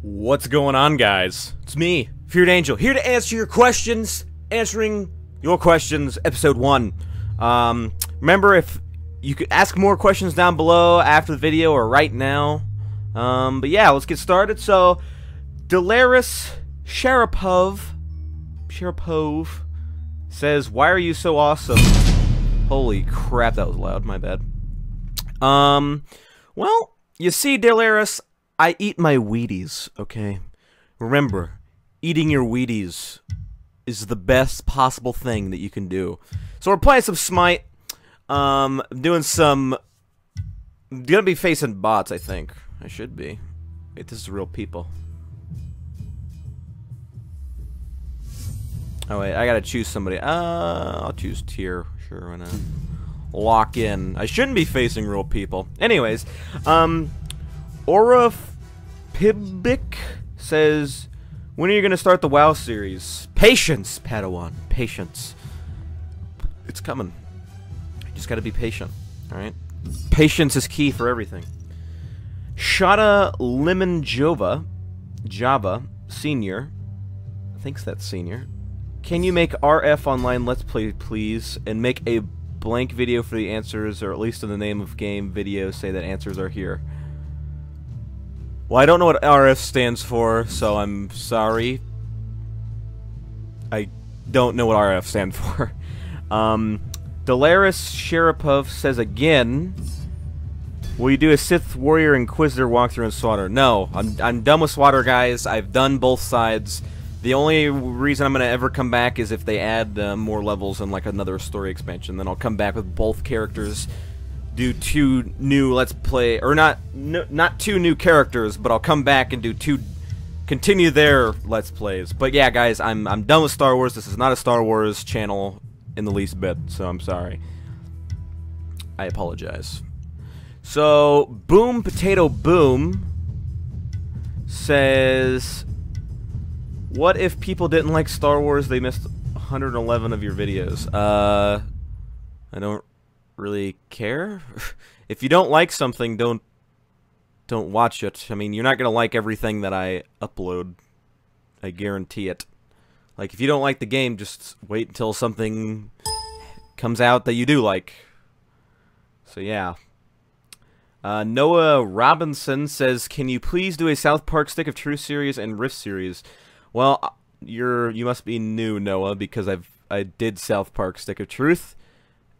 What's going on, guys? It's me, Feared Angel, here to answer your questions. Answering your questions, episode 1. Remember, if you could ask more questions down below after the video or right now. But yeah, let's get started. So, Delaris Sharapov says, "Why are you so awesome?" Holy crap, that was loud. My bad. Well, you see, Delaris, I eat my Wheaties, okay? Remember, eating your Wheaties is the best possible thing that you can do. So we're playing some Smite. Doing some... I'm gonna be facing bots, I think. I should be. Wait, this is real people. Oh wait, I gotta choose somebody. I'll choose Tier. Sure, why not? Lock in. I shouldn't be facing real people. Anyways, Aura Pibic says, "When are you gonna start the WoW series?" Patience, Padawan. Patience. It's coming. You just gotta be patient. Alright? Patience is key for everything. Shada Lemon Java Senior. I think that's Senior. "Can you make RF Online Let's Play, please? And make a blank video for the answers, or at least in the name of game video, say that answers are here." Well, I don't know what RF stands for, so I'm sorry. I don't know what RF stands for. Delaris Sharapov says again, "Will you do a Sith Warrior Inquisitor walkthrough in Swatter?" No, I'm done with Swatter, guys. I've done both sides. The only reason I'm gonna ever come back is if they add more levels and like another story expansion. Then I'll come back with both characters, do 2 new Let's Play, or not 2 new characters, but I'll come back and do 2, continue their Let's Plays. But yeah, guys, I'm done with Star Wars. This is not a Star Wars channel in the least bit, so I'm sorry. I apologize. So, Boom Potato Boom says, "What if people didn't like Star Wars? They missed 111 of your videos." I don't really care. If you don't like something, don't watch it. I mean, you're not gonna like everything that I upload. I guarantee it. Like, if you don't like the game, just wait until something comes out that you do like. So yeah. Noah Robinson says, "Can you please do a South Park Stick of Truth series and Rift series?" Well, you must be new, Noah, because I did South Park Stick of Truth.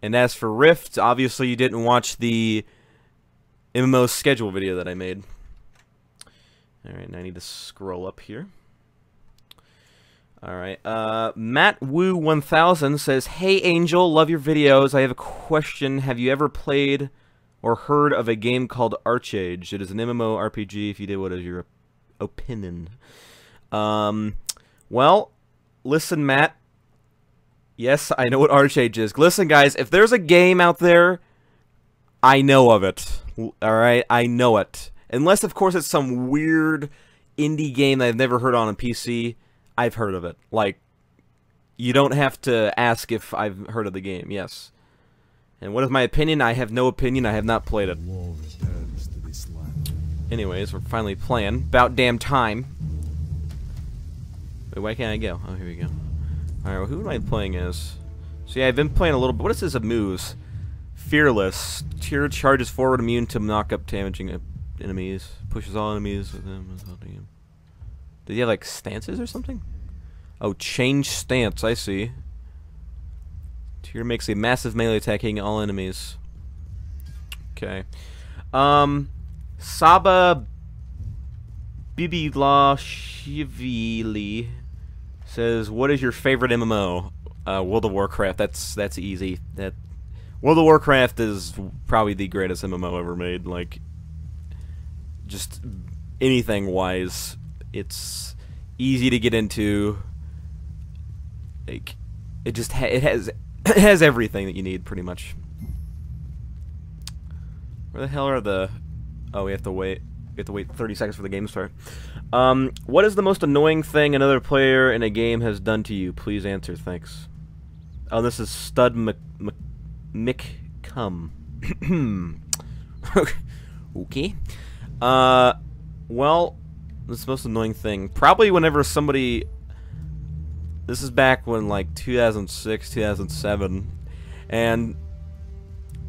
And as for Rift, obviously you didn't watch the MMO schedule video that I made. Alright, now I need to scroll up here. Alright, Matt Woo 1000 says, "Hey Angel, love your videos. I have a question. Have you ever played or heard of a game called Archage? It is an MMO RPG. If you did, what is your opinion?" Well, listen, Matt. Yes, I know what Archage is. Listen, guys, if there's a game out there, I know of it. Alright? I know it. Unless, of course, it's some weird indie game that I've never heard on a PC, I've heard of it. Like, you don't have to ask if I've heard of the game, yes. And what is my opinion? I have no opinion. I have not played it. Anyways, we're finally playing. About damn time. Wait, why can't I go? Oh, here we go. Alright, well, who am I playing as? So yeah, I've been playing a little bit. What is this, a Moose? Fearless. Tier charges forward, immune to knock-up damaging enemies. Pushes all enemies with him. Did he have, like, stances or something? Oh, change stance, I see. Tier makes a massive melee attack hitting all enemies. Okay. Saba Bibila Shivili says, "What is your favorite MMO?" World of Warcraft. That's easy. World of Warcraft is probably the greatest MMO ever made. Like, just anything wise, it's easy to get into. Like, it has everything that you need, pretty much. Where the hell are the? Oh, we have to wait. We have to wait 30 seconds for the game to start. What is the most annoying thing another player in a game has done to you? Please answer. Thanks. Oh, this is Stud McCum. Okay. Well, This is the most annoying thing. Probably whenever somebody... This is back when, like, 2006, 2007. And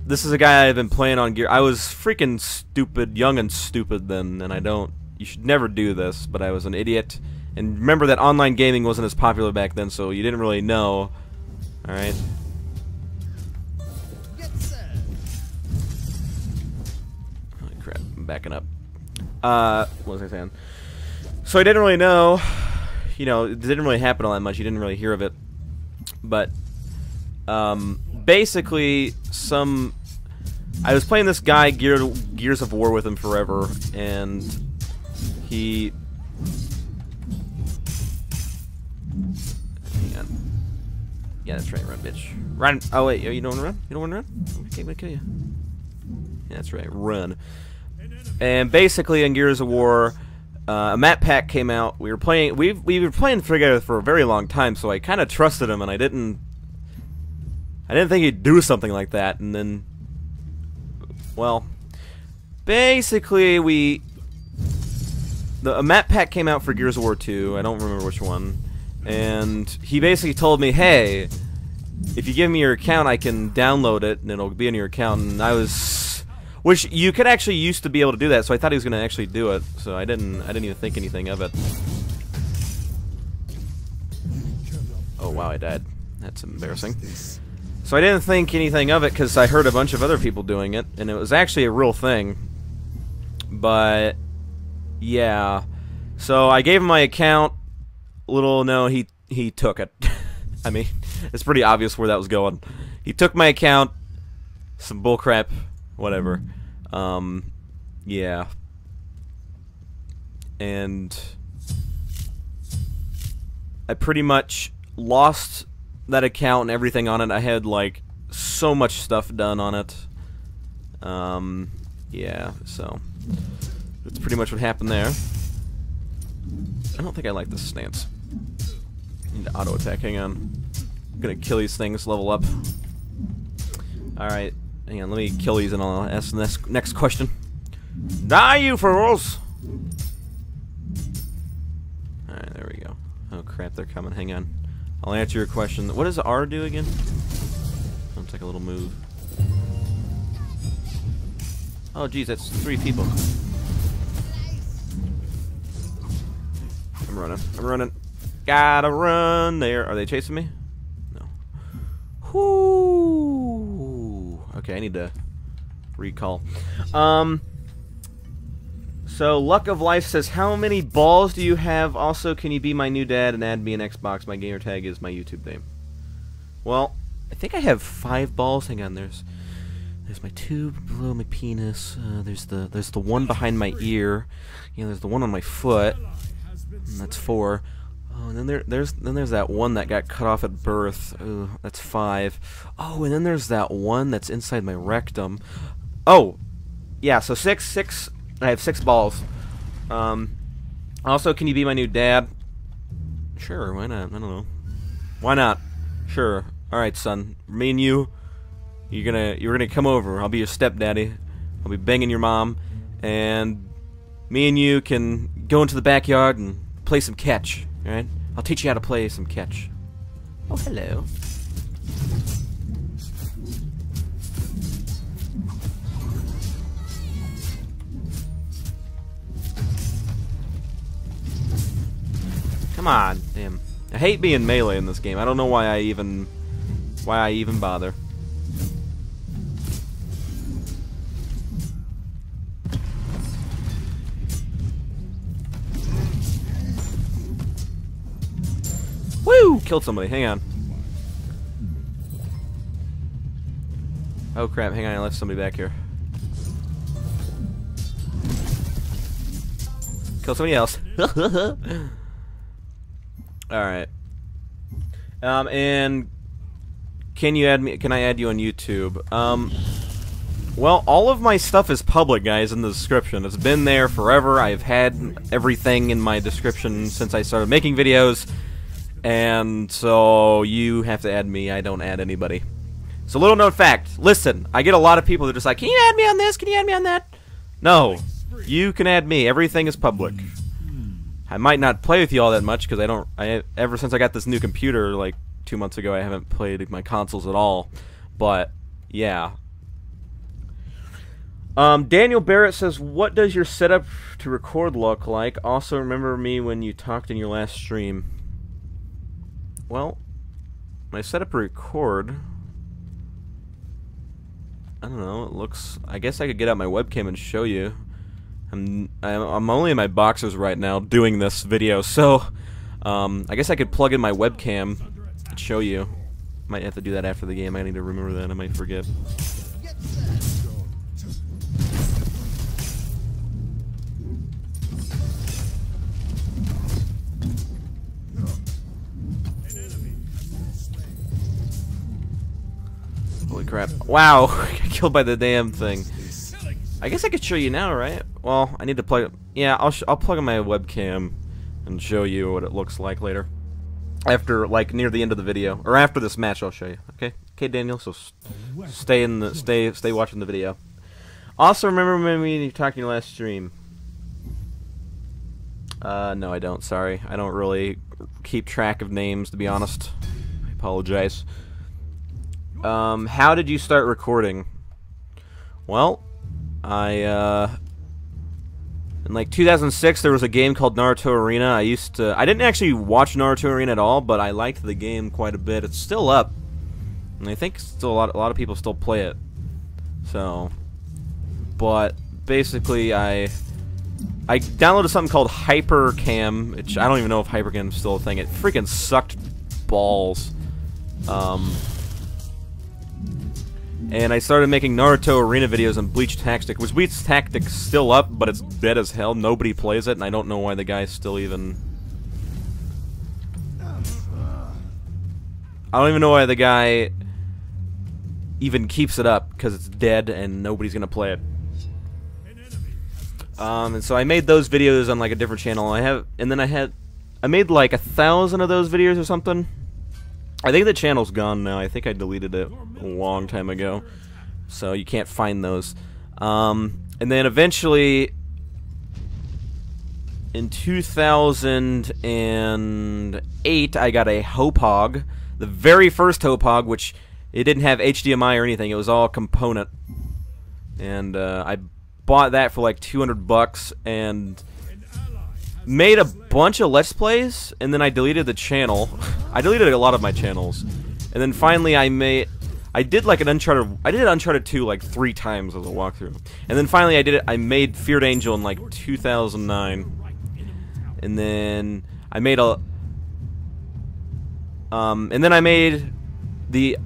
this is a guy I've been playing on Gear. I was freaking stupid, young and stupid then, and I don't... You should never do this, but I was an idiot. And remember that online gaming wasn't as popular back then, so you didn't really know. Alright? Holy crap, I'm backing up. What was I saying? So I didn't really know, you know, it didn't really happen all that much, you didn't really hear of it. But, basically, I was playing this guy, Gears of War with him forever, and he... Hang on. Yeah, that's right, run, bitch. Run! Oh, wait, you don't want to run? You don't want to run? Okay, I'm gonna kill you. Yeah, that's right, run. And basically, in Gears of War, a map pack came out. We were playing. We were playing together for a very long time, so I kind of trusted him, and I didn't think he'd do something like that. And then, well, basically, a map pack came out for Gears of War 2. I don't remember which one. And he basically told me, "Hey, if you give me your account, I can download it, and it'll be in your account." And I was. Which you could actually used to be able to do that, so I thought he was going to actually do it. So I didn't even think anything of it. Oh wow, I died. That's embarrassing. So I didn't think anything of it because I heard a bunch of other people doing it, and it was actually a real thing. But yeah, so I gave him my account. No, he took it. I mean, it's pretty obvious where that was going. He took my account. Some bullcrap. Whatever. Yeah. And I pretty much lost that account and everything on it. I had, like, so much stuff done on it. Yeah, so that's pretty much what happened there. I don't think I like this stance. I need to auto-attack. Hang on. I'm gonna kill these things, level up. Alright. Hang on, let me kill these and I'll ask the next question. Die, you fools! Alright, there we go. Oh crap, they're coming. Hang on. I'll answer your question. What does R do again? Sounds like a little move. Oh geez, that's 3 people. I'm running. I'm running. Gotta run there. Are they chasing me? No. Whoo! Okay, I need to recall. So Luck of Life says, how many balls do you have? Also, can you be my new dad and add me an Xbox? My gamer tag is my YouTube name. Well, I think I have 5 balls. Hang on, there's my tube below my penis. There's the one behind my ear. You know, there's the one on my foot. And that's 4. Oh, and then there's that one that got cut off at birth. Ooh, that's 5. Oh, and then there's that one that's inside my rectum. Oh, yeah. So 6. I have 6 balls. Also, can you be my new dad? Sure. Why not? I don't know. Why not? Sure. All right, son. Me and you're gonna come over. I'll be your stepdaddy. I'll be banging your mom, and me and you can go into the backyard and play some catch. Alright? I'll teach you how to play some catch. Oh, hello. Come on, damn. I hate being melee in this game. I don't know why I even bother. Woo! Killed somebody. Hang on. Oh crap, hang on, I left somebody back here. Kill somebody else. Alright. And can you add me? Can I add you on YouTube? Well, all of my stuff is public, guys, in the description. It's been there forever. I've had everything in my description since I started making videos. And so you have to add me. I don't add anybody. So little known fact. Listen, I get a lot of people that are just like, can you add me on this? Can you add me on that? No. You can add me. Everything is public. I might not play with you all that much because ever since I got this new computer like 2 months ago, I haven't played my consoles at all. But yeah. Daniel Barrett says, what does your setup to record look like? Also, remember me when you talked in your last stream. Well, my setup to record, I don't know, it looks, I guess I could get out my webcam and show you. I'm only in my boxers right now doing this video, so I guess I could plug in my webcam and show you. Might have to do that after the game. I need to remember that. I might forget. Holy crap. Wow, I got killed by the damn thing. I guess I could show you now, right? Well, I need to plug... Yeah, I'll plug in my webcam and show you what it looks like later. After, like, near the end of the video. Or after this match, I'll show you. Okay? Okay, Daniel, so stay watching the video. Also, remember when we talked in your last stream? No, I don't. Sorry. I don't really keep track of names, to be honest. I apologize. How did you start recording? Well, in like 2006 there was a game called Naruto Arena. I didn't actually watch Naruto Arena at all, but I liked the game quite a bit. It's still up, and I think still a lot of people still play it. So, but basically I downloaded something called Hypercam, which I don't even know if Hypercam is still a thing. It freaking sucked balls. And I started making Naruto Arena videos on Bleach Tactic, which Bleach Tactic's still up, but it's dead as hell. Nobody plays it, and I don't know why the guy's still even... I don't even know why the guy even keeps it up, because it's dead and nobody's gonna play it. And so I made those videos on like a different channel. I made like 1,000 of those videos or something. I think the channel's gone now. I think I deleted it a long time ago, so you can't find those. And then eventually, in 2008, I got a Hopog, the very first Hopog, which it didn't have HDMI or anything. It was all component, and I bought that for like 200 bucks and made a bunch of Let's Plays, and then I deleted the channel. I deleted a lot of my channels, and then finally I did like an Uncharted. I did Uncharted 2 like 3 times as a walkthrough, and then finally I made Feared Angel in like 2009, and then I made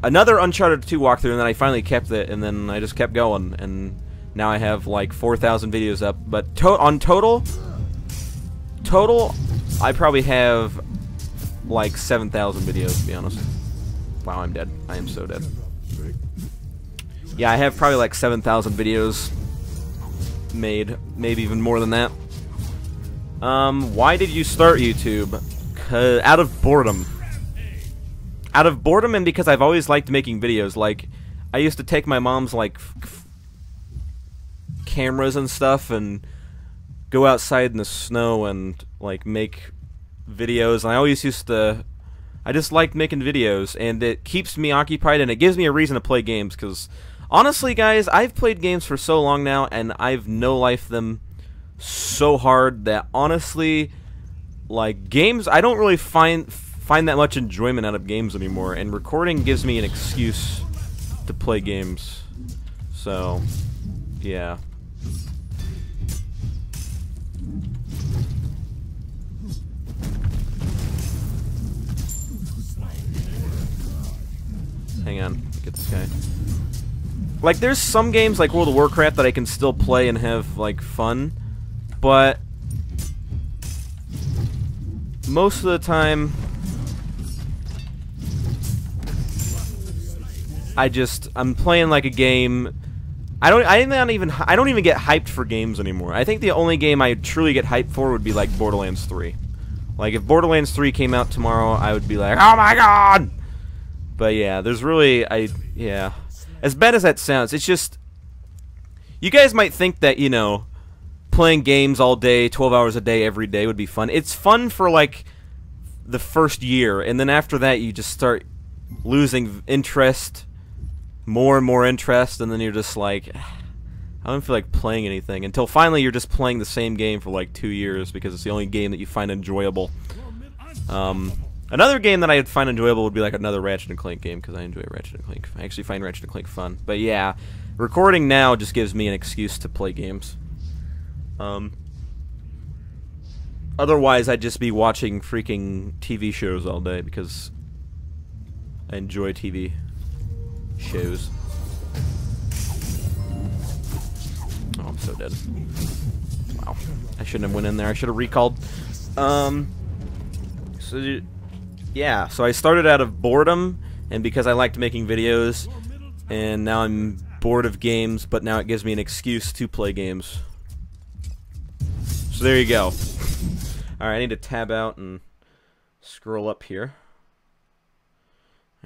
another Uncharted 2 walkthrough, and then I finally kept it, and then I just kept going, and now I have like 4,000 videos up. But total, I probably have like 7,000 videos, to be honest. Wow, I'm dead. I am so dead. Yeah, I have probably like 7,000 videos made, maybe even more than that. Why did you start YouTube? Out of boredom. Out of boredom, and because I've always liked making videos. Like, I used to take my mom's like cameras and stuff and go outside in the snow and like make videos, and I just liked making videos, and it keeps me occupied, and it gives me a reason to play games, because honestly guys, I've played games for so long now, and I've no-lifed them so hard that honestly, like, games, I don't really find that much enjoyment out of games anymore, and recording gives me an excuse to play games. So yeah. Hang on, get this guy. Like, there's some games like World of Warcraft that I can still play and have like fun, but most of the time I'm playing like a game. I don't even get hyped for games anymore. I think the only game I truly get hyped for would be like Borderlands 3. Like, if Borderlands 3 came out tomorrow, I would be like, oh my god! But yeah, there's really, yeah. As bad as that sounds, it's just, you guys might think that, you know, playing games all day, 12 hours a day, every day would be fun. It's fun for, like, the first year, and then after that you just start losing interest, more and more interest, and then you're just like, I don't feel like playing anything, until finally you're just playing the same game for like 2 years because it's the only game that you find enjoyable. Another game that I'd find enjoyable would be like another Ratchet & Clank game, because I enjoy Ratchet & Clank. I actually find Ratchet & Clank fun. But yeah, recording now just gives me an excuse to play games. Otherwise, I'd just be watching freaking TV shows all day, because I enjoy TV shows. Oh, I'm so dead. Wow. I shouldn't have went in there. I should have recalled. Yeah, so I started out of boredom, and because I liked making videos, and now I'm bored of games, but now it gives me an excuse to play games. So there you go. Alright, I need to tab out and scroll up here.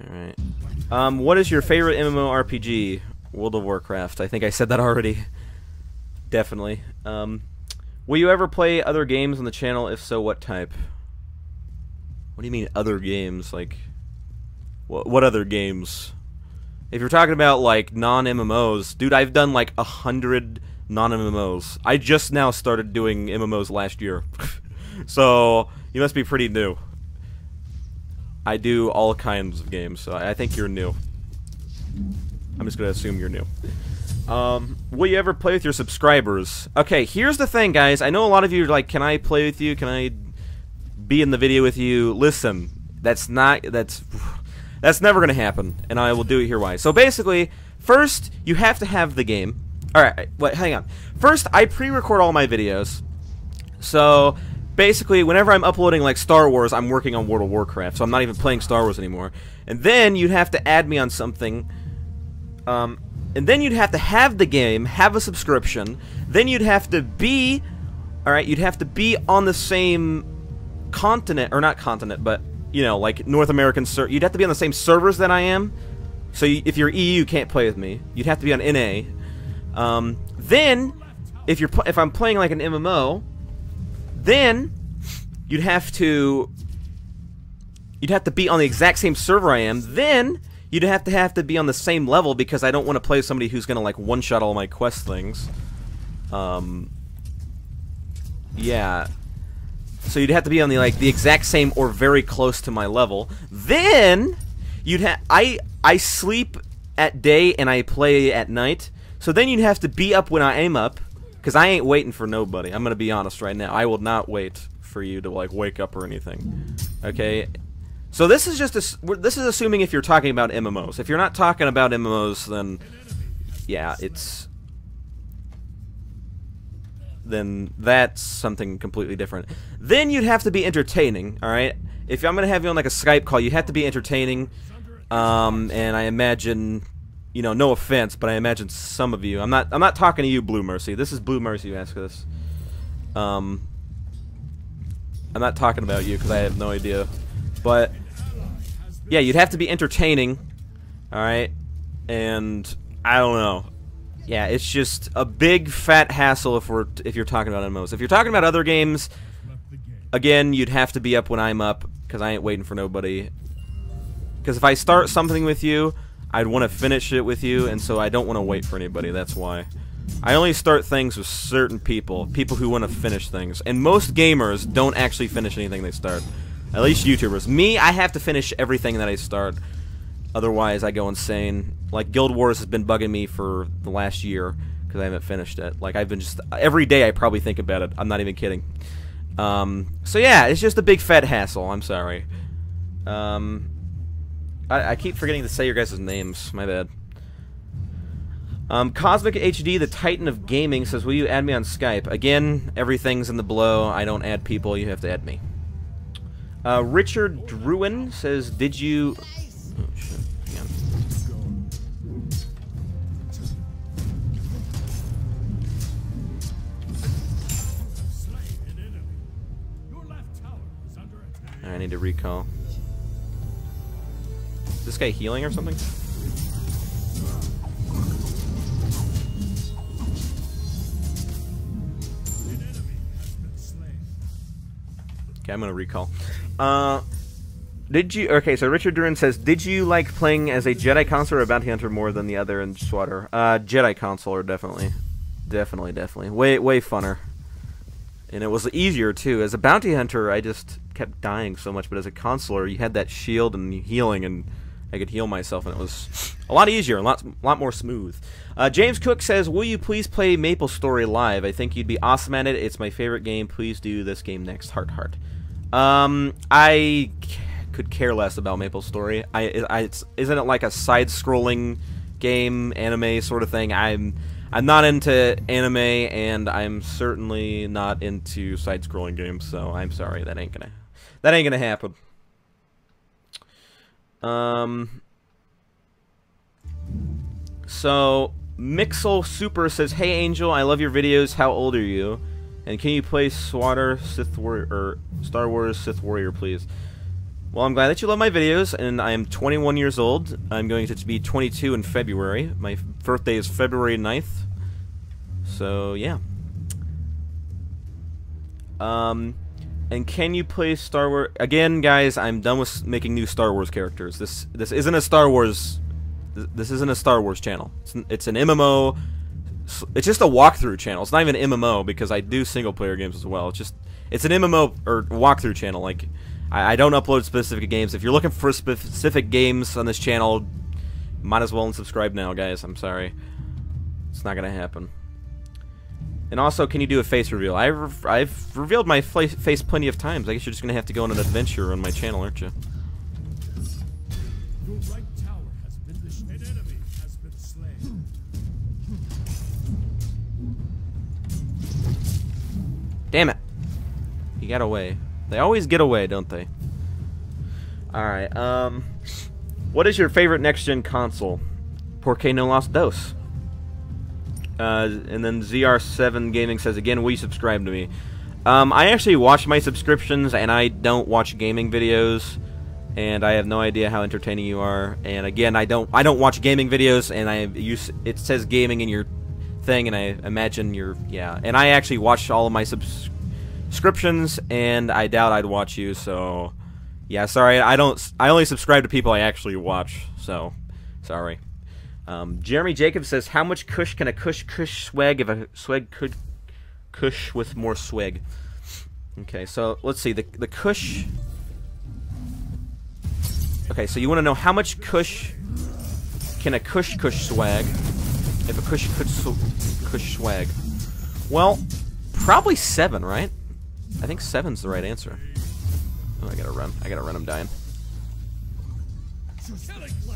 Alright. What is your favorite MMORPG? World of Warcraft. I think I said that already. Definitely. Will you ever play other games on the channel? If so, what type? What do you mean, other games? Like, what other games? If you're talking about, like, non-MMOs, dude, I've done, like, 100 non-MMOs. I just now started doing MMOs last year. So, you must be pretty new. I do all kinds of games, so I think you're new. I'm just gonna assume you're new. Will you ever play with your subscribers? Okay, here's the thing, guys. I know a lot of you are like, can I play with you? Can I be in the video with you? Listen, that's never gonna happen, and I will do it here why. So basically, first, you have to have the game. Alright, wait, hang on. First, I pre-record all my videos. So, basically, whenever I'm uploading, like, Star Wars, I'm working on World of Warcraft, so I'm not even playing Star Wars anymore. And then, you'd have to add me on something, and then you'd have to have the game, have a subscription, then you'd have to be, alright, you'd have to be on the same continent, or not continent, but, you know, like, North American you'd have to be on the same servers that I am, so if you're EU, you can't play with me. You'd have to be on NA. Then, if I'm playing, like, an MMO, then you'd have to be on the exact same server I am. Then you'd have to be on the same level, because I don't want to play with somebody who's gonna like one-shot all my quest things. Yeah. So you'd have to be on the exact same or very close to my level. Then I sleep at day and I play at night. So then you'd have to be up when I am up. Because I ain't waiting for nobody. I'm gonna be honest right now. I will not wait for you to like wake up or anything. Okay. So this is just this is assuming if you're talking about MMOs. If you're not talking about MMOs, then yeah, then that's something completely different. Then you'd have to be entertaining. All right. If I'm gonna have you on like a Skype call, you have to be entertaining. And I imagine. You know, no offense, but I imagine some of you. I'm not talking to you, Blue Mercy. This is Blue Mercy who asked this. I'm not talking about you because I have no idea. But yeah, you'd have to be entertaining, all right? And I don't know. Yeah, it's just a big fat hassle if you're talking about MMOs. If you're talking about other games, again, you'd have to be up when I'm up because I ain't waiting for nobody. Because if I start something with you, I'd want to finish it with you, and so I don't want to wait for anybody. That's why. I only start things with certain people who want to finish things. And most gamers don't actually finish anything they start. At least YouTubers. Me, I have to finish everything that I start. Otherwise, I go insane. Like, Guild Wars has been bugging me for the last year because I haven't finished it. Like, I've been just... Every day I probably think about it. I'm not even kidding. So yeah, it's just a big fat hassle. I'm sorry. I keep forgetting to say your guys' names. My bad. Cosmic HD, the Titan of Gaming, says, will you add me on Skype? Again, everything's in the below. I don't add people. You have to add me. Richard Druin says, did you... Oh, shit. Hang on. I need to recall. Is this guy healing or something? Okay, I'm gonna recall. Did you? Okay, so Richard Duran says, did you like playing as a Jedi Consular or a Bounty Hunter more than the other in SWATer? Jedi Consular, definitely, way funner, and it was easier too. As a Bounty Hunter, I just kept dying so much, but as a Consular, you had that shield and healing, and I could heal myself, and it was a lot easier, a lot more smooth. James Cook says, will you please play MapleStory live? I think you'd be awesome at it. It's my favorite game. Please do this game next. Heart. I could care less about MapleStory. Isn't it like a side-scrolling game, anime sort of thing? I'm not into anime, and I'm certainly not into side-scrolling games. So I'm sorry, that ain't gonna happen. So Mixel Super says, hey Angel, I love your videos. How old are you? And can you play SWATer Sith Warrior or Star Wars Sith Warrior, please? Well, I'm glad that you love my videos, and I am 21 years old. I'm going to be 22 in February. My birthday is February 9th. So, yeah. And can you play Star Wars... Again, guys, I'm done with making new Star Wars characters. This isn't a Star Wars... This isn't a Star Wars channel. It's an MMO... It's just a walkthrough channel. It's not even an MMO, because I do single-player games as well. It's an MMO, or walkthrough channel. Like, I don't upload specific games. If you're looking for specific games on this channel, might as well unsubscribe now, guys. I'm sorry. It's not gonna happen. And also, can you do a face reveal? I've revealed my face plenty of times. I guess you're just gonna have to go on an adventure on my channel, aren't you? Your right tower has been destroyed. An enemy has been slain. Damn it! He got away. They always get away, don't they? Alright, what is your favorite next-gen console? Porque no las dos? And then ZR7 Gaming says, again, will you subscribe to me? I actually watch my subscriptions, and I don't watch gaming videos, and I have no idea how entertaining you are. And again, I don't watch gaming videos, and it says gaming in your thing, and I imagine you're, yeah. And I actually watch all of my subscriptions, and I doubt I'd watch you, so yeah, sorry. I only subscribe to people I actually watch, so sorry. Jeremy Jacobs says, how much kush can a kush swag if a swag could kush with more swag? Okay, so let's see, the kush. Okay, so you want to know how much kush can a kush swag if a kush swag? Well, probably 7, right? I think 7's the right answer. Oh, I gotta run, I'm dying.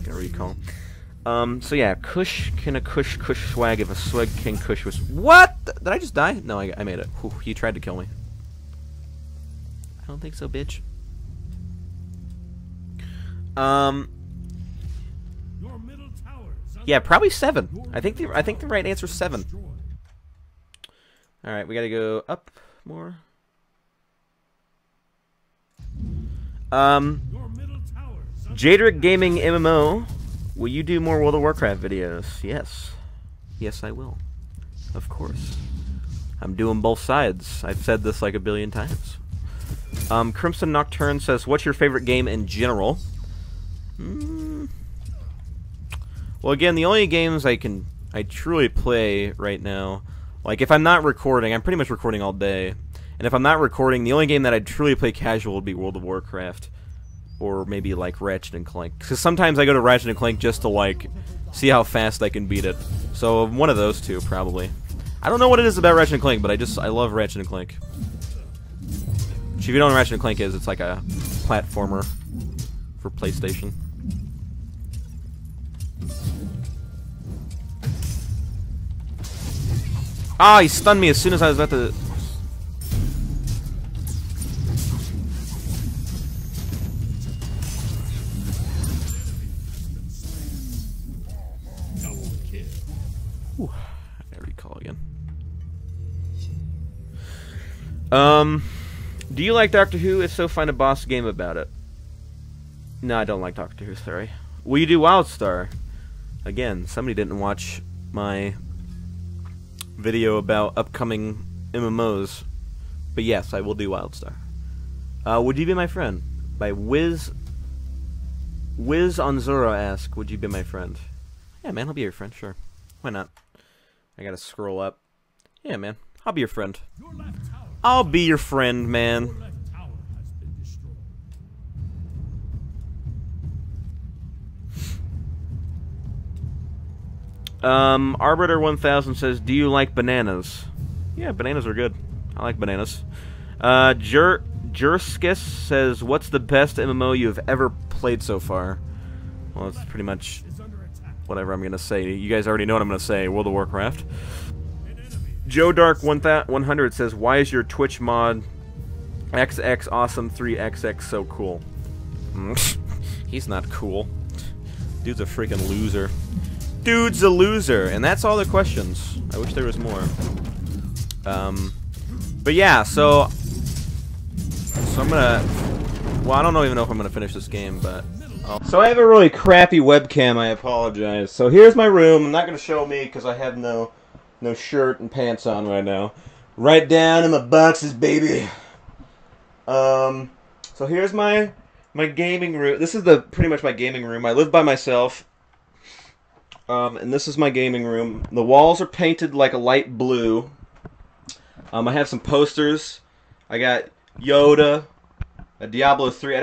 Gotta recall. So yeah, kush can a kush swag if a swag can kush was... What? Did I just die? No, I made it. Whew, he tried to kill me. I don't think so, bitch. Yeah, probably 7. I think the right answer is 7. All right, we gotta go up more. Jadric Gaming MMO. Will you do more World of Warcraft videos? Yes. Yes, I will. Of course. I'm doing both sides. I've said this like a billion times. Crimson Nocturne says, what's your favorite game in general? Well, again, the only games I truly play right now, like if I'm not recording, I'm pretty much recording all day. And if I'm not recording, the only game that I'd truly play casual would be World of Warcraft. Or maybe like Ratchet and Clank, because sometimes I go to Ratchet and Clank just to like see how fast I can beat it. So one of those two probably. I don't know what it is about Ratchet and Clank, but I love Ratchet and Clank. Which, if you don't know what Ratchet and Clank is, it's like a platformer for PlayStation. Ah, he stunned me as soon as I was about to. Whew, I gotta recall again. Do you like Doctor Who? If so, find a boss game about it. No, I don't like Doctor Who, sorry. Will you do WildStar? Again, somebody didn't watch my video about upcoming MMOs. But yes, I will do WildStar. Would you be my friend? By Wiz Onzura asks, would you be my friend? Yeah, man, I'll be your friend, sure. Why not? I gotta scroll up. Yeah, man, I'll be your friend. Your left tower. I'll be your friend, man. Your left tower has been destroyed. Arbiter 1000 says, do you like bananas? Yeah, bananas are good. I like bananas. Jurskis says, what's the best MMO you've ever played so far? Well, it's pretty much Is under attack. whatever I'm gonna say. You guys already know what I'm gonna say. World of Warcraft. An enemy. Joe Dark 100 says, why is your Twitch mod XX Awesome 3XX so cool? He's not cool. Dude's a freaking loser. Dude's a loser, and that's all the questions. I wish there was more. But yeah, so I'm gonna. Well, I don't even know if I'm gonna finish this game, but. So I have a really crappy webcam. I apologize. So here's my room. I'm not gonna show me because I have no shirt and pants on right now. Right down in my boxes, baby. So here's my gaming room. This is pretty much my gaming room. I live by myself. And this is my gaming room. The walls are painted like a light blue. I have some posters. I got Yoda, a Diablo 3. I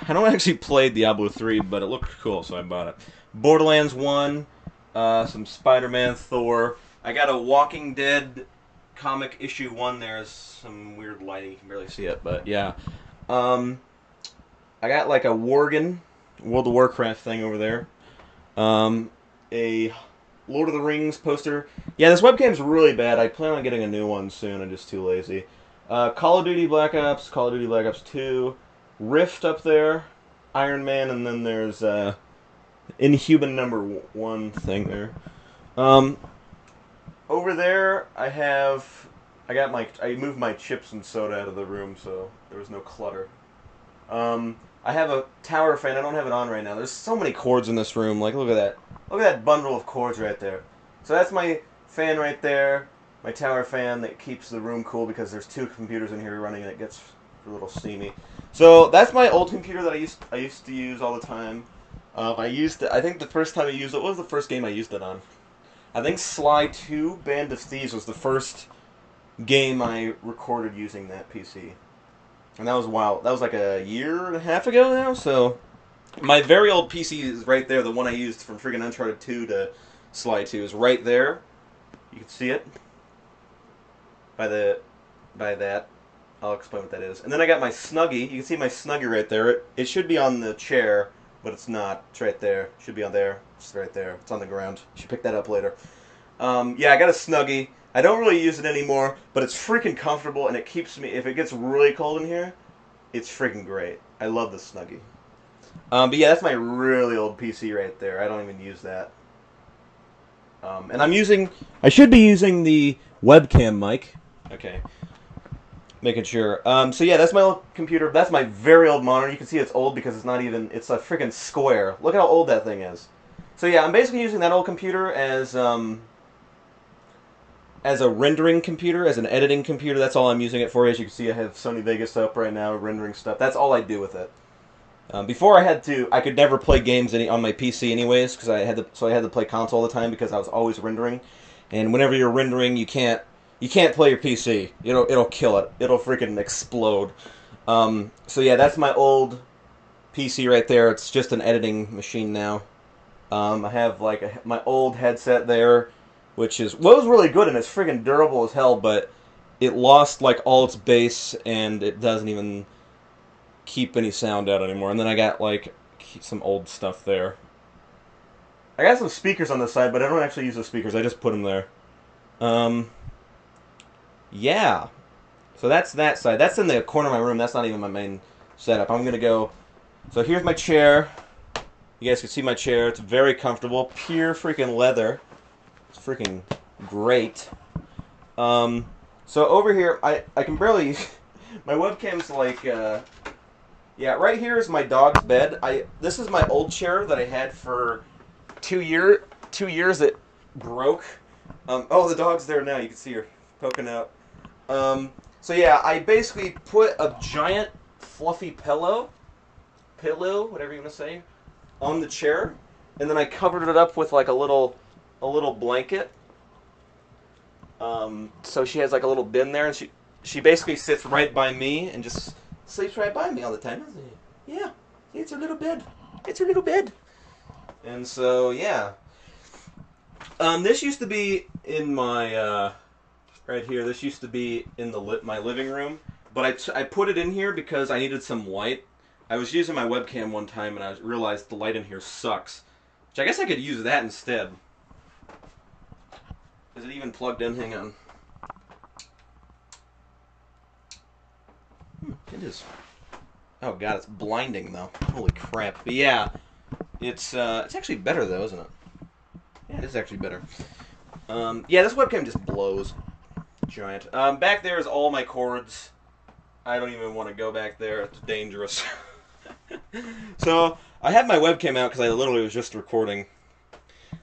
don't actually play Diablo 3, but it looked cool, so I bought it. Borderlands 1, some Spider-Man, Thor. I got a Walking Dead comic issue 1. There's some weird lighting, you can barely see it, but yeah. I got like a Worgen, World of Warcraft thing over there. A Lord of the Rings poster. Yeah, this webcam's really bad. I plan on getting a new one soon. I'm just too lazy. Call of Duty Black Ops, Call of Duty Black Ops 2, Rift up there, Iron Man, and then there's Inhuman #1 thing there. Over there, I moved my chips and soda out of the room, so there was no clutter. I have a tower fan. I don't have it on right now. There's so many cords in this room. Like, look at that. Look at that bundle of cords right there. So that's my fan right there. My tower fan that keeps the room cool because there's 2 computers in here running and it gets a little steamy. So that's my old computer that I used to use all the time. I used it. I think the first time I used it, what was the first game I used it on? I think Sly 2 Band of Thieves was the first game I recorded using that PC. And that was wild. That was like a year and a half ago now, so my very old PC is right there. The one I used from friggin' Uncharted 2 to Sly 2 is right there. You can see it by that. I'll explain what that is. And then I got my Snuggie. You can see my Snuggie right there. It should be on the chair, but it's not. It's right there. It should be on there. It's right there. It's on the ground. You should pick that up later. Yeah, I got a Snuggie. I don't really use it anymore, but it's freaking comfortable, and it keeps me, if it gets really cold in here, it's freaking great. I love the Snuggie. But yeah, that's my really old PC right there. I don't even use that. And I should be using the webcam mic. Okay. Making sure. So yeah, that's my old computer. That's my very old monitor. You can see it's old because it's not even, it's a freaking square. Look how old that thing is. So yeah, I'm basically using that old computer as a rendering computer, as an editing computer. That's all I'm using it for. As you can see, I have Sony Vegas up right now, rendering stuff. That's all I do with it. Before I could never play games on my PC anyways, because I had to play console all the time because I was always rendering. And whenever you're rendering, you can't play your PC. It'll kill it. It'll freaking explode. So yeah, that's my old PC right there. It's just an editing machine now. I have like my old headset there, which was really good and it's freaking durable as hell, but it lost like all its bass and it doesn't even keep any sound out anymore. And then I got like some old stuff there. I got some speakers on the side, but I don't actually use the speakers. I just put them there. Yeah. So that's that side. That's in the corner of my room. That's not even my main setup. I'm gonna go. So here's my chair. You guys can see my chair. It's very comfortable. Pure freaking leather. It's freaking great. So over here, I can barely. My webcam's like. Yeah, right here is my dog's bed. This is my old chair that I had for 2 years. It broke. Oh, the dog's there now. You can see her poking out. So yeah, I basically put a giant fluffy pillow, whatever you want to say, on the chair, and then I covered it up with like a little blanket. So she has like a little bin there, and she basically sits right by me and just sleeps right by me all the time. Yeah, it's her little bed. It's her little bed. And so yeah, this used to be in my right here. This used to be in my living room, but I put it in here because I needed some light. I was using my webcam one time and I realized the light in here sucks. Which I guess I could use that instead. Is it even plugged in? Hang on. It is. Oh god, it's blinding though. Holy crap. But yeah, it's actually better though, isn't it? Yeah, it is actually better. Yeah, this webcam just blows. Giant. Back there is all my cords. I don't even want to go back there. It's dangerous. So, I had my webcam out because I literally was just recording.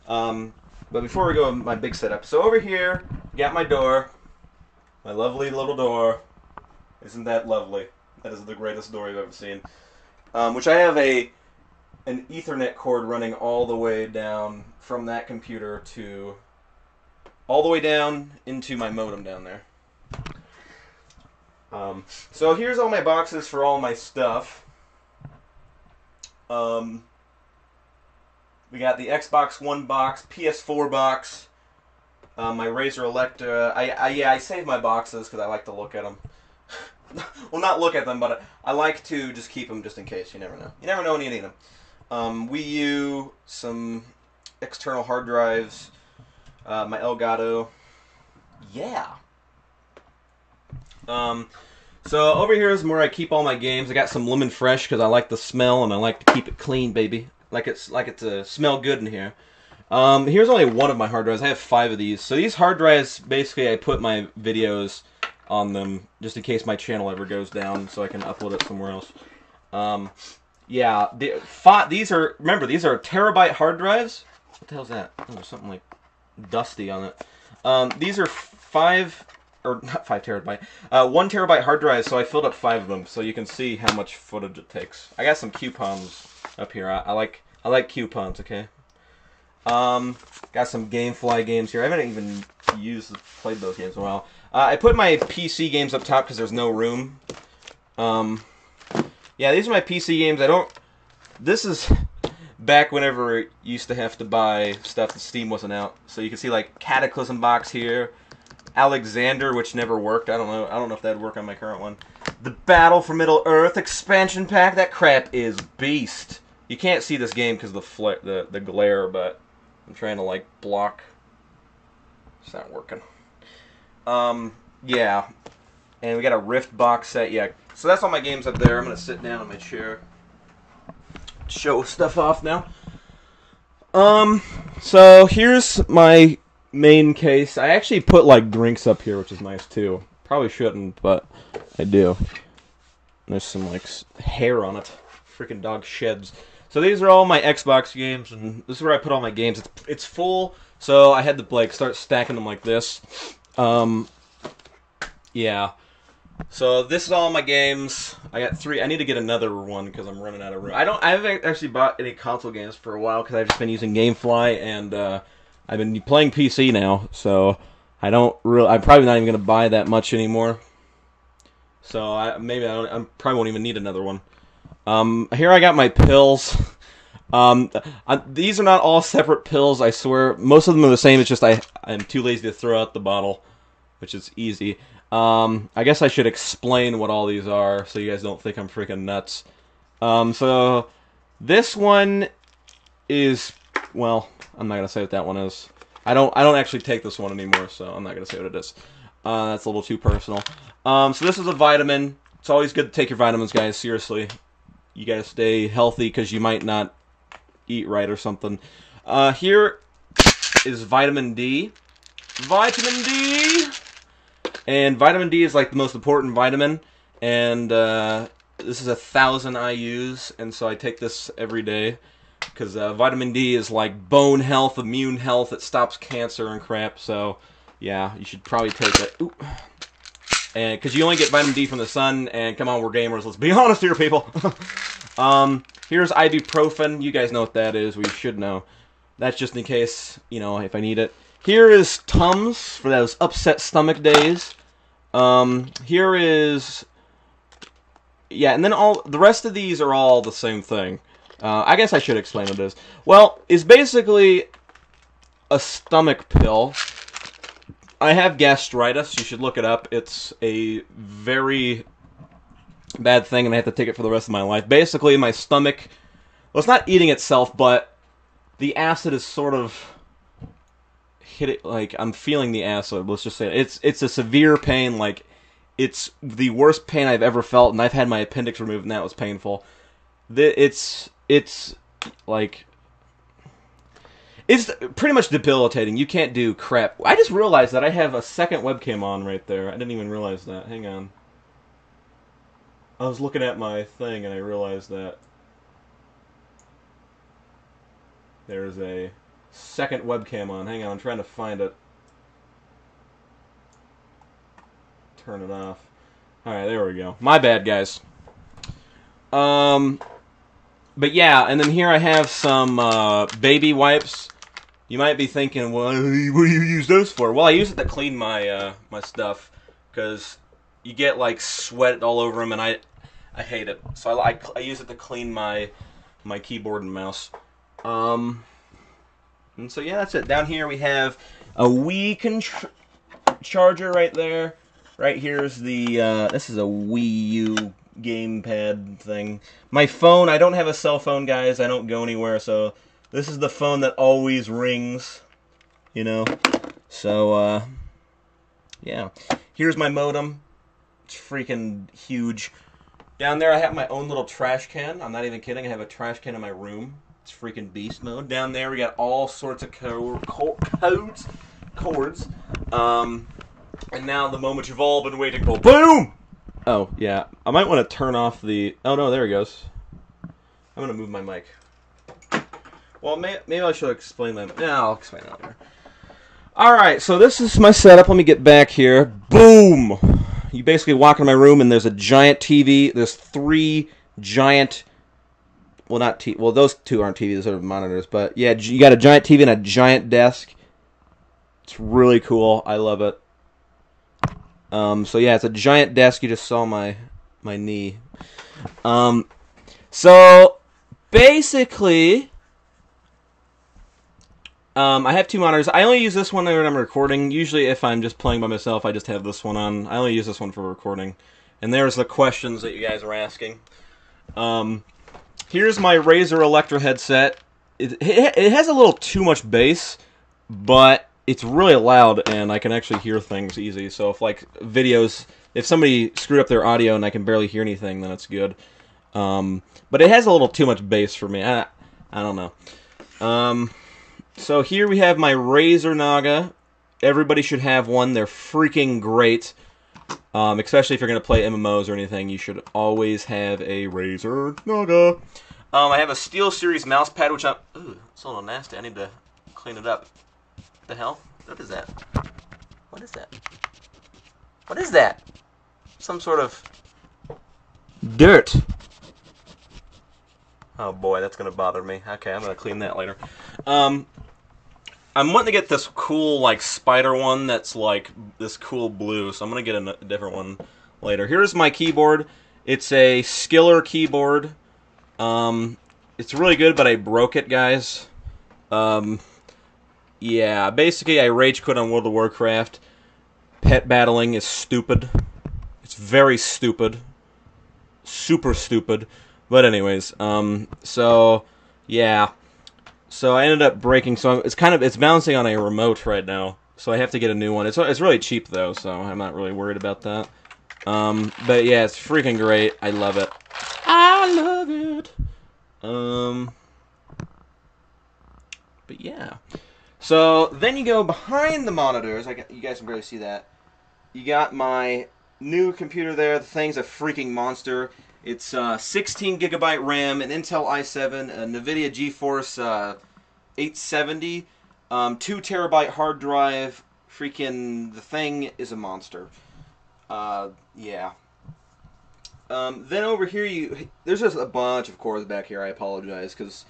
But before we go on my big setup. So over here, got my door. My lovely little door. Isn't that lovely? That is the greatest door you've ever seen. Which I have an Ethernet cord running all the way down from that computer to... all the way down into my modem down there. So here's all my boxes for all my stuff. We got the Xbox One box, PS4 box, my Razer Electra. I save my boxes because I like to look at them. Well, not look at them, but I like to just keep them just in case. You never know. You never know when you need them. Wii U, some external hard drives, my Elgato. Yeah. So over here is where I keep all my games. I got some Lemon Fresh because I like the smell and I like to keep it clean, baby. Like it to smell good in here. Here's only one of my hard drives. I have 5 of these. So these hard drives, basically, I put my videos on them just in case my channel ever goes down, so I can upload it somewhere else. Yeah, these are, remember, these are terabyte hard drives. What the hell's that? Oh, there's something like dusty on it. These are 5, or not 5 terabyte, 1 terabyte hard drives, so I filled up 5 of them, so you can see how much footage it takes. I got some coupons up here. I like coupons, okay? Got some GameFly games here. I haven't even played those games in a while. I put my PC games up top because there's no room. Yeah, these are my PC games. This is back whenever you used to have to buy stuff that Steam wasn't out. So you can see like Cataclysm box here, Alexander, which never worked. I don't know if that'd work on my current one. The Battle for Middle Earth expansion pack. That crap is beast. You can't see this game because the glare, but I'm trying to like block. It's not working. Yeah, and we got a Rift box set. Yeah, so that's all my games up there. I'm gonna sit down in my chair, show stuff off now. So here's my main case. I actually put like drinks up here, which is nice too. Probably shouldn't, but I do. There's some like hair on it. Freaking dog sheds. So these are all my Xbox games, and this is where I put all my games. It's full, so I had to like start stacking them like this. Yeah. So this is all my games. I got 3. I need to get another one because I'm running out of room. I haven't actually bought any console games for a while because I've just been using GameFly, and I've been playing PC now, so I'm probably not even gonna buy that much anymore. So I probably won't even need another one. Here I got my pills. These are not all separate pills, I swear. Most of them are the same, it's just I'm too lazy to throw out the bottle, which is easy. I guess I should explain what all these are, so you guys don't think I'm freaking nuts. So, this one is, well, I'm not gonna say what that one is. I don't actually take this one anymore, so I'm not gonna say what it is. That's a little too personal. So this is a vitamin. It's always good to take your vitamins, guys, seriously. You gotta stay healthy because you might not eat right or something. Here is vitamin D. Vitamin D! And vitamin D is like the most important vitamin. And this is 1,000 IUs, and so I take this every day. Because vitamin D is like bone health, immune health, it stops cancer and crap. So, yeah, you should probably take it. Ooh. and because you only get vitamin D from the sun. And come on, we're gamers. Let's be honest here, people. Here's ibuprofen. You guys know what that is. We should know. That's just in case, you know, if I need it. Here is Tums for those upset stomach days. Here is, yeah, and then all the rest of these are all the same thing. I guess I should explain what it is. Well, it's basically a stomach pill. I have gastritis. You should look it up. It's a very bad thing, and I have to take it for the rest of my life. Basically, my stomach, well, it's not eating itself, but the acid is sort of hit it, like, I'm feeling the acid, let's just say it. It's a severe pain, like, it's the worst pain I've ever felt, and I've had my appendix removed, and that was painful. It's like, it's pretty much debilitating. You can't do crap. I just realized that I have a second webcam on right there. I didn't even realize that. Hang on. I was looking at my thing, and I realized that there's a second webcam on. Hang on, I'm trying to find it. Turn it off. Alright, there we go. My bad, guys. But yeah, and then here I have some baby wipes. You might be thinking, well, what do you use those for? Well, I use it to clean my my stuff, because you get like sweat all over them, and I hate it. So I use it to clean my keyboard and mouse. And so yeah, that's it. Down here we have a Wii charger right there. Right here's the this is a Wii U gamepad thing. My phone, I don't have a cell phone, guys. I don't go anywhere, so this is the phone that always rings, you know. So yeah. Here's my modem. It's freaking huge. Down there I have my own little trash can. I'm not even kidding. I have a trash can in my room. It's freaking beast mode. Down there we got all sorts of cords. And now the moment you've all been waiting for. Boom! Oh, yeah. I might want to turn off the... Oh, no, there he goes. I'm going to move my mic. Well, maybe I should explain that. No, I'll explain that later. Alright, so this is my setup. Let me get back here. Boom! You basically walk in my room and there's a giant TV. There's 3 giant... Well, not TV. Well, those 2 aren't TVs, those are monitors. But, yeah, you got a giant TV and a giant desk. It's really cool. I love it. So yeah, it's a giant desk. You just saw my knee. So basically, I have 2 monitors. I only use this one when I'm recording. Usually, if I'm just playing by myself, I just have this one on. I only use this one for recording. And there's the questions that you guys are asking. Here's my Razer Electro headset. It has a little too much bass, but it's really loud, and I can actually hear things easy. So if, like, videos, if somebody screwed up their audio and I can barely hear anything, then it's good. But it has a little too much bass for me. I don't know. So here we have my Razer Naga. Everybody should have one. They're freaking great. Especially if you're going to play MMOs or anything, you should always have a Razer Naga. I have a SteelSeries mouse pad, which ooh, it's a little nasty. I need to clean it up. What the hell? What is that? What is that? What is that? Some sort of dirt. Oh boy, that's gonna bother me. Okay, I'm gonna clean that later. I'm wanting to get this cool, like, spider one that's like this cool blue, so I'm gonna get a different one later. Here's my keyboard. It's a Skiller keyboard. It's really good, but I broke it, guys. Yeah, basically I rage quit on World of Warcraft. Pet battling is stupid. It's very stupid. Super stupid. But anyways, so yeah. So I ended up breaking, so it's bouncing on a remote right now. So I have to get a new one. It's really cheap though, so I'm not really worried about that. But yeah, it's freaking great. I love it. I love it. But yeah. So then you go behind the monitors. You guys can barely see that. You got my new computer there. The thing's a freaking monster. It's 16 gigabyte RAM, an Intel i7, a NVIDIA GeForce 870, 2 terabyte hard drive. Freaking, the thing is a monster. Yeah. Then over here, there's just a bunch of cords back here. I apologize, because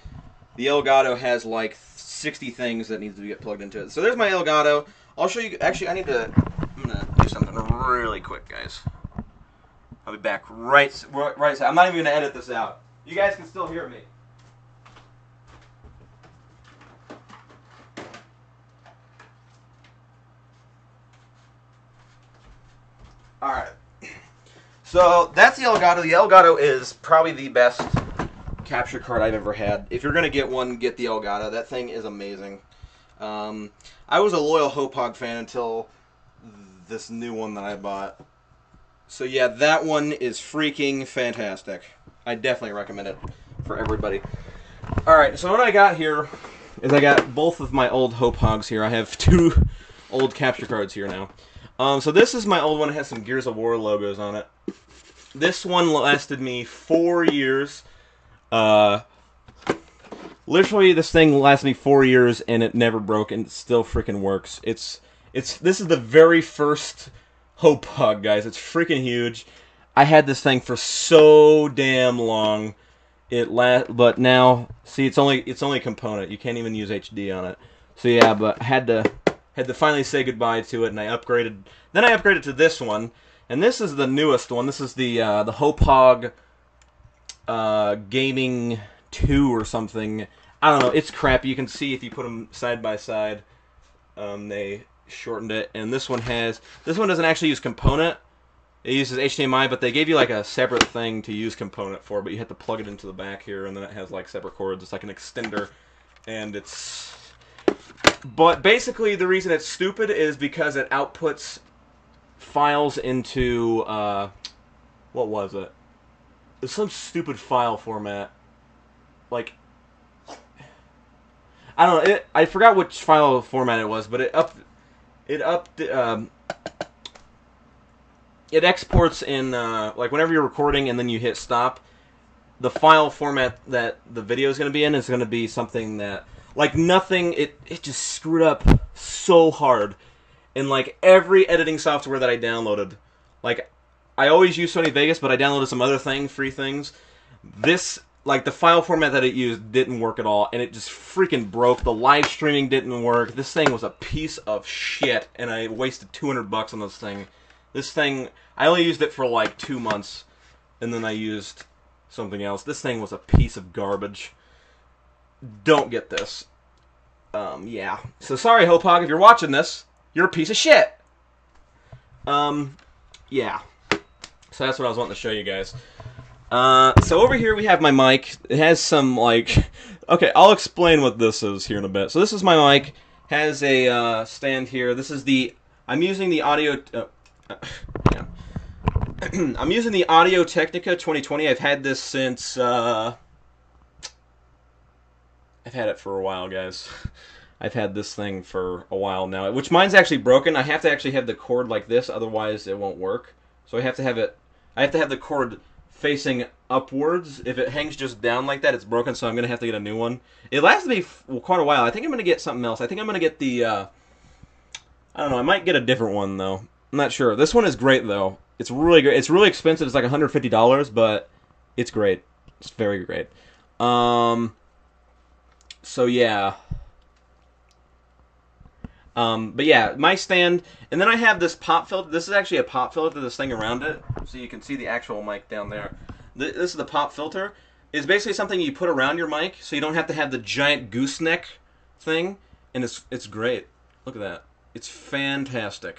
the Elgato has like 60 things that needs to get plugged into it. So there's my Elgato. I'll show you. Actually, I'm gonna do something really quick, guys. I'll be back right. I'm not even gonna edit this out. You guys can still hear me. All right. So that's the Elgato. The Elgato is probably the best capture card I've ever had. If you're gonna get one, get the Elgato. That thing is amazing. I was a loyal Hopog fan until this new one that I bought. So yeah, that one is freaking fantastic. I definitely recommend it for everybody. Alright, so what I got here is I got both of my old Hopogs here. I have 2 old capture cards here now. So this is my old one. It has some Gears of War logos on it. This one lasted me 4 years. Literally, this thing lasted me 4 years, and it never broke, and it still freaking works. This is the very first Hopog, guys. It's freaking huge. I had this thing for so damn long. But now, see, it's only a component. You can't even use HD on it. So yeah, but I had to finally say goodbye to it, and I upgraded. Then I upgraded to this one, and this is the newest one. This is the Hopog Gaming 2 or something. I don't know. It's crappy. You can see if you put them side by side, they shortened it. And this one doesn't actually use component. It uses HDMI, but they gave you like a separate thing to use component for. But you have to plug it into the back here, and then it has like separate cords. It's like an extender, and it's. But basically, the reason it's stupid is because it outputs files into what was it? It's some stupid file format. Like, I don't know. I forgot which file format it was, but it exports in like whenever you're recording and then you hit stop. The file format that the video is going to be in is going to be something that like nothing. It just screwed up so hard. In like every editing software that I downloaded, like I always use Sony Vegas, but I downloaded some other free things. This, like the file format that it used didn't work at all, and it just freaking broke. The live streaming didn't work. This thing was a piece of shit, and I wasted $200 on this thing. This thing, I only used it for like 2 months, and then I used something else. This thing was a piece of garbage. Don't get this. Yeah. So sorry, Hopog, if you're watching this. You're a piece of shit. Yeah. So that's what I was wanting to show you guys. So over here we have my mic. It has some, like... Okay, I'll explain what this is here in a bit. So this is my mic. Has a stand here. This is the... I'm using the Audio... yeah. I'm using the Audio Technica 2020. I've had this since... I've had it for a while, guys. I've had this thing for a while now, which mine's actually broken. I have to actually have the cord like this, otherwise it won't work. So I have to have the cord facing upwards. If it hangs just down like that, it's broken, so I'm going to have to get a new one. It lasted me quite a while. I think I'm going to get something else. I think I'm going to get the, I don't know, I might get a different one, though. I'm not sure. This one is great, though. It's really great. It's really expensive. It's like $150, but it's great. It's very great. So, yeah. But yeah, my stand, and then I have this pop filter. This is actually a pop filter, this thing around it, so you can see the actual mic down there. This is the pop filter. It's basically something you put around your mic, so you don't have to have the giant gooseneck thing, and it's great. Look at that. It's fantastic.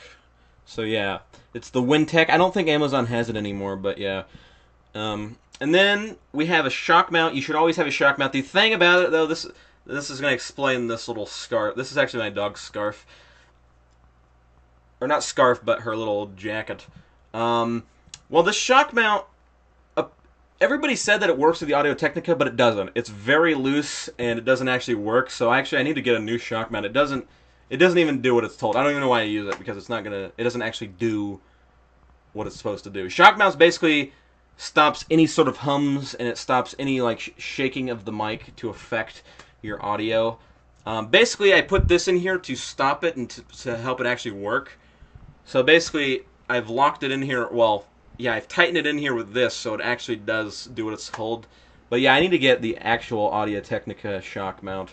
So yeah, it's the Wintech. I don't think Amazon has it anymore, but yeah. And then we have a shock mount. You should always have a shock mount. The thing about it, though, this is going to explain this little scarf. This is actually my dog's scarf. Or not scarf, but her little jacket. Well, the shock mount, everybody said that it works with the Audio Technica, but it doesn't. It's very loose, and it doesn't actually work, so I need to get a new shock mount. It doesn't even do what it's told. I don't even know why I use it, because it doesn't actually do what it's supposed to do. Shock mounts basically stops any sort of hums, and it stops any like shaking of the mic to affect your audio. Basically, I put this in here to stop it and to help it actually work. So basically, I've locked it in here. Well, yeah, I've tightened it in here with this, so it actually does do what it's told. But yeah, I need to get the actual Audio Technica shock mount.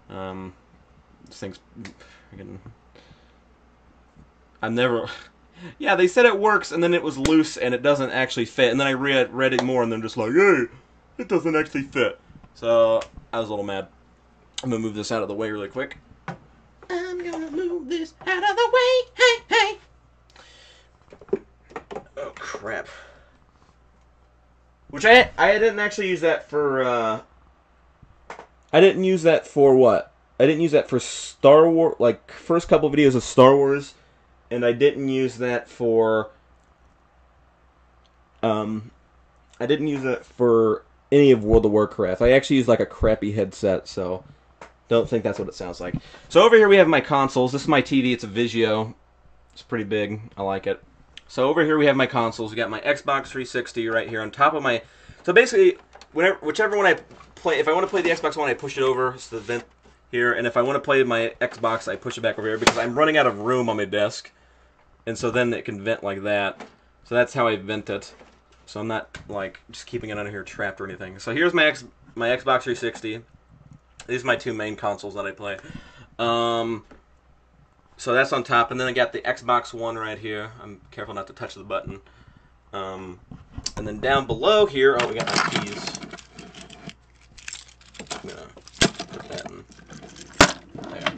This thing's friggin'... I'm never... Yeah, they said it works, and then it was loose, and it doesn't actually fit. And then I read it more, and then just like, hey, it doesn't actually fit. So I was a little mad. I'm gonna move this out of the way really quick. I'm gonna move this out of the way. Hey, hey. Oh crap. Which I didn't actually use that for. I didn't use that for what? I didn't use that for Star Wars. Like first couple videos of Star Wars, and I didn't use that for. I didn't use that for any of World of Warcraft. I actually used like a crappy headset, so don't think that's what it sounds like. So over here we have my consoles. This is my TV. It's a Vizio. It's pretty big. I like it. So over here we have my consoles. We got my Xbox 360 right here on top of my... So basically, whichever one I play... If I want to play the Xbox One, I push it over. It's the vent here. And if I want to play my Xbox, I push it back over here because I'm running out of room on my desk. And so then it can vent like that. So that's how I vent it. So I'm not, like, just keeping it under here trapped or anything. So here's my Xbox 360. These are my two main consoles that I play. So that's on top. And then I got the Xbox One right here. I'm careful not to touch the button. And then down below here, oh, we got my keys. I'm going to put that in there.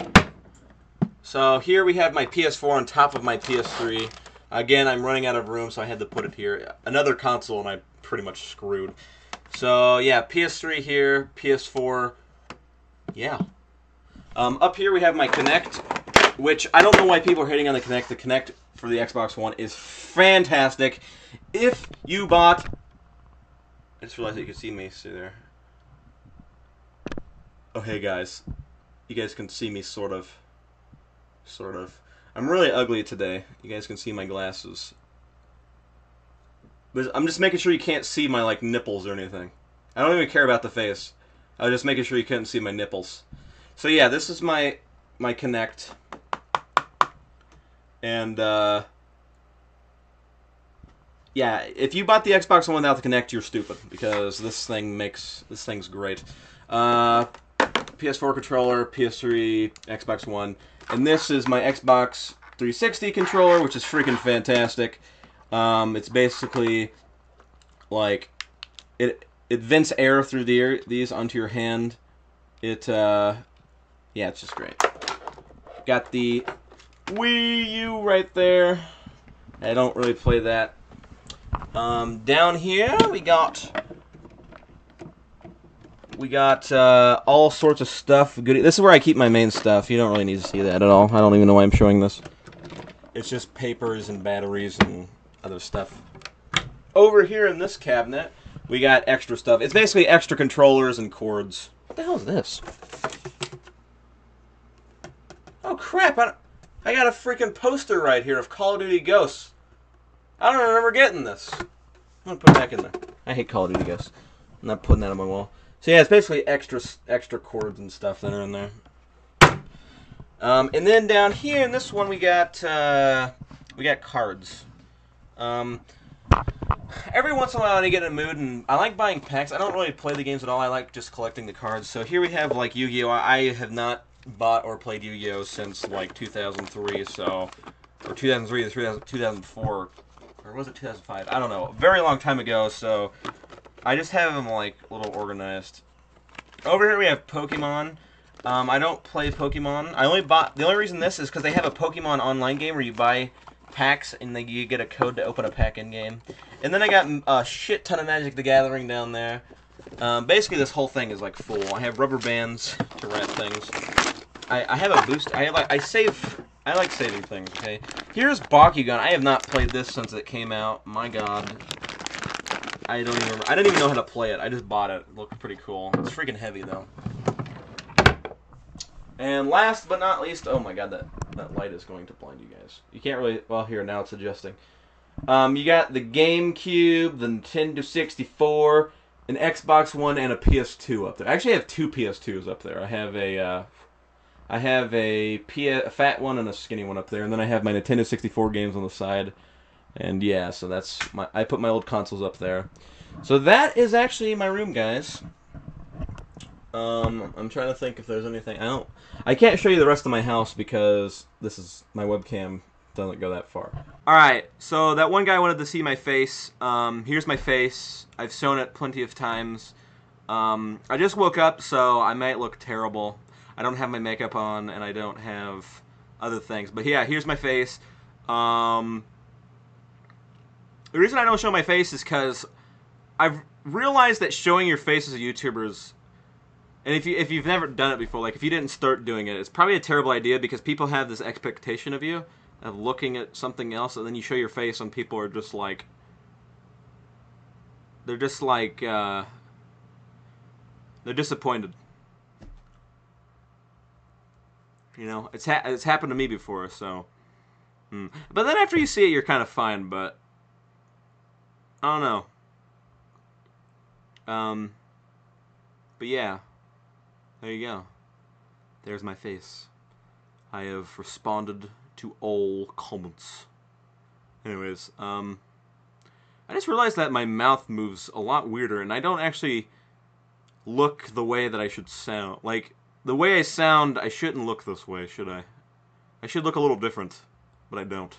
So here we have my PS4 on top of my PS3. Again, I'm running out of room, so I had to put it here. Another console, and I pretty much screwed. So, yeah, PS3 here, PS4, yeah. Up here we have my Kinect, which I don't know why people are hating on the Kinect. The Kinect for the Xbox One is fantastic. If you bought... I just realized that you can see me through there. Oh, hey, guys. You guys can see me, sort of. Sort of. I'm really ugly today. You guys can see my glasses. But I'm just making sure you can't see my, like, nipples or anything. I don't even care about the face. I was just making sure you couldn't see my nipples. So yeah, this is my Kinect. And, yeah, if you bought the Xbox One without the Kinect, you're stupid. Because this thing's great. PS4 controller, PS3, Xbox One. And this is my Xbox 360 controller, which is freaking fantastic. It's basically like it vents air through these onto your hand. Yeah, it's just great. Got the Wii U right there. I don't really play that. Down here we got all sorts of stuff. This is where I keep my main stuff. You don't really need to see that at all. I don't even know why I'm showing this. It's just papers and batteries and other stuff. Over here in this cabinet, we got extra stuff. It's basically extra controllers and cords. What the hell is this? Oh crap, I got a freaking poster right here of Call of Duty Ghosts. I don't remember getting this. I'm going to put it back in there. I hate Call of Duty Ghosts. I'm not putting that on my wall. So yeah, it's basically extra cords and stuff that are in there. And then down here in this one we got cards. Every once in a while I get in a mood and I like buying packs. I don't really play the games at all. I like just collecting the cards. So here we have like Yu-Gi-Oh! I have not bought or played Yu-Gi-Oh! Since like 2003, so or 2003 to 2004, or was it 2005? I don't know. A very long time ago. So I just have them like a little organized. Over here we have Pokemon. I don't play Pokemon. The only reason this is because they have a Pokemon online game where you buy packs and then you get a code to open a pack in game. And then I got a shit ton of Magic the Gathering down there. Basically this whole thing is like full. I have rubber bands to wrap things. I have a boost. I like saving things. Okay. Here's Bakugan. I have not played this since it came out. My God. I didn't even know how to play it. I just bought it. It looked pretty cool. It's freaking heavy though. And last but not least, oh my God, that light is going to blind you guys. You can't really, well here, now it's adjusting. You got the GameCube, the Nintendo 64, an Xbox One, and a PS2 up there. I actually have two PS2s up there. I have a fat one and a skinny one up there, and then I have my Nintendo 64 games on the side. And yeah, so that's I put my old consoles up there. So that is actually my room, guys. I'm trying to think if there's anything. I can't show you the rest of my house because this is my webcam doesn't go that far. All right, so that one guy wanted to see my face. Here's my face. I've shown it plenty of times. I just woke up, so I might look terrible. I don't have my makeup on, and I don't have other things. But yeah, here's my face. The reason I don't show my face is because I've realized that showing your face as a YouTuber is, and if you've never done it before, like if you didn't start doing it, it's probably a terrible idea because people have this expectation of you, of looking at something else, and then you show your face and people are just like, they're disappointed. You know, it's happened to me before, so. But then after you see it, you're kind of fine, but I don't know. But yeah, there you go. There's my face. I have responded to all comments. Anyways, I just realized that my mouth moves a lot weirder, and I don't actually look the way that I should sound. Like, the way I sound, I shouldn't look this way, should I? I should look a little different, but I don't.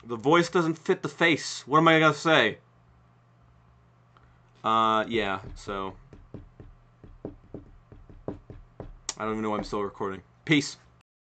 The voice doesn't fit the face. What am I gonna say? Yeah, so I don't even know why I'm still recording. Peace.